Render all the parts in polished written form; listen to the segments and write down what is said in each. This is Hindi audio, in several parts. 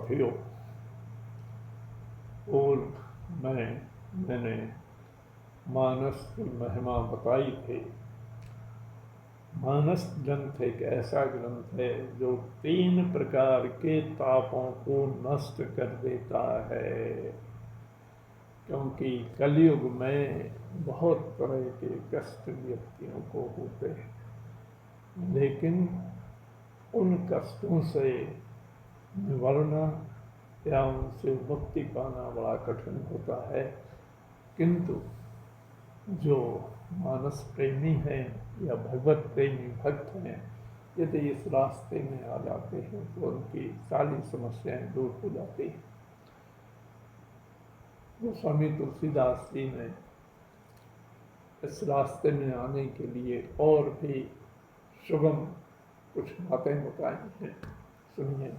साथियों, पूर्व मैंने मानस की महिमा बताई थी। मानस ग्रंथ एक ऐसा ग्रंथ है जो 3 प्रकार के तापों को नष्ट कर देता है, क्योंकि कलयुग में बहुत तरह के कष्ट व्यक्तियों को होते हैं, लेकिन उन कष्टों से निवारना या उनसे मुक्ति पाना बड़ा कठिन होता है। किंतु जो मानस प्रेमी हैं या भगवत प्रेमी भक्त हैं, यदि इस रास्ते में आ जाते हैं तो उनकी सारी समस्याएं दूर हो जाती हैं। गोस्वामी तुलसीदास जी ने इस रास्ते में आने के लिए और भी सुगम कुछ बातें बताई हैं, सुनिए।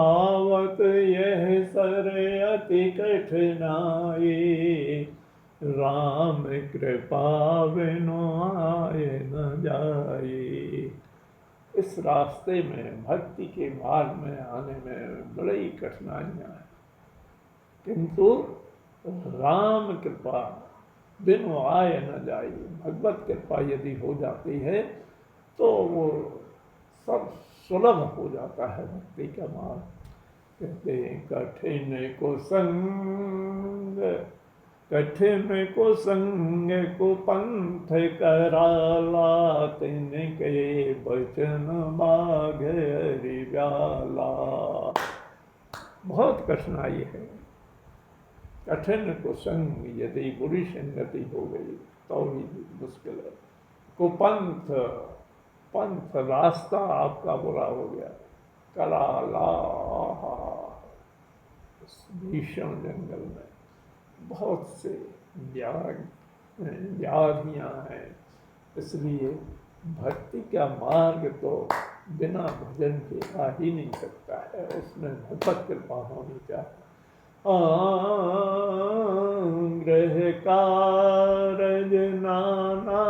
आवत यह सर अति कठिनाई, राम कृपा बिनु आए न जाए। इस रास्ते में, भक्ति के मार्ग में आने में बड़ी कठिनाइयाँ हैं, किंतु राम कृपा बिनु आए न जाए। भगवत कृपा यदि हो जाती है तो वो सब सुलभ हो जाता है भक्ति का मार्ग। कहते हैं कठिन को संग को पंथ कराला, तिनके बचन बाघरि व्याला। बहुत कठिनाई है। कठिन को संग, यदि बुरी संगति हो गई तो भी मुश्किल है। पंथ रास्ता आपका बुरा हो गया, कराला, भीषण जंगल में बहुत से व्याधियाँ हैं। इसलिए भक्ति का मार्ग तो बिना भजन के आ ही नहीं सकता है, उसमें भगवत कृपा होनी चाहिए। गृह कारज नाना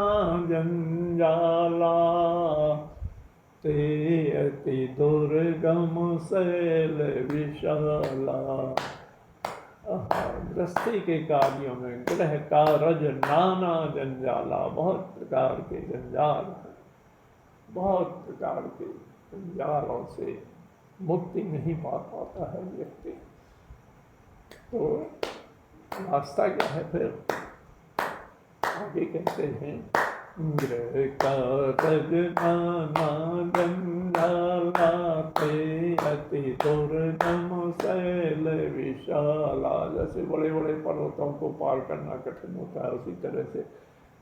जंजाला, ते अति दुर्गम शैल विशाला। गृहस्थी के कार्यों में गृह कारज नाना जंजाला, बहुत प्रकार के जंजाल हैं, बहुत प्रकार के जंजालों से मुक्ति नहीं पा पाता है व्यक्ति। तो रास्ता क्या है फिर? आगे कहते हैं, गृह कारज नाना जंजाला, ते अति दुर्गम शैल विशाला। जैसे बड़े बड़े पर्वतों को पार करना कठिन होता है, उसी तरह से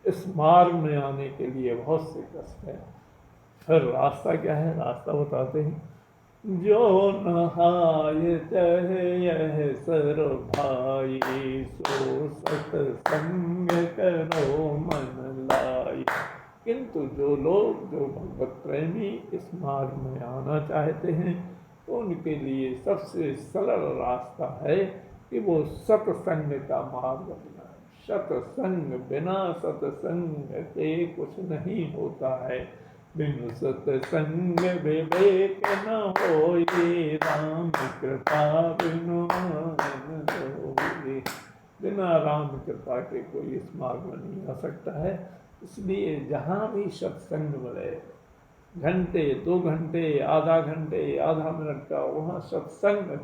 इस मार्ग में आने के लिए बहुत से कष्ट हैं। फिर रास्ता क्या है? रास्ता बताते हैं, जो नहाय चाहे यह सर भाई, सो सत्संग करो मन लाई। किंतु जो लोग, जो भगवत प्रेमी इस मार्ग में आना चाहते हैं, तो उनके लिए सबसे सरल रास्ता है कि वो सत्संग का मार्ग अपनाएं। सत्संग, बिना सत्संग के कुछ नहीं होता है। बिनु सत्संग विवेक न होई, राम कृपा बिनु मन होई। बिना राम कृपा के कोई इस मार्ग में नहीं आ सकता है। इसलिए जहाँ भी सत्संग मिले, घंटे 2 घंटे, आधा घंटे, आधा मिनट का, वहाँ सत्संग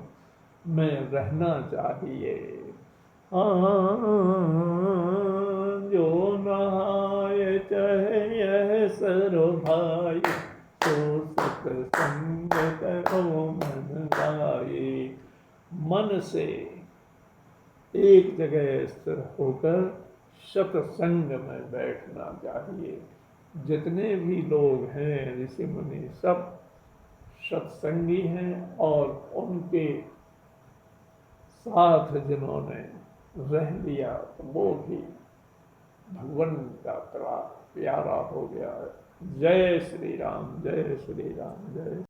में रहना चाहिए। जो नहाए चाहे यह सर भाई, तो सत्संग करो मन लाए। मन से एक जगह स्थिर होकर सत्संग में बैठना चाहिए। जितने भी लोग हैं ऋषि मुनि, सब सत्संगी हैं, और उनके साथ जिन्होंने रह लिया तो वो भी भगवान का प्यारा हो गया। जय श्री राम, जय श्री राम, जय।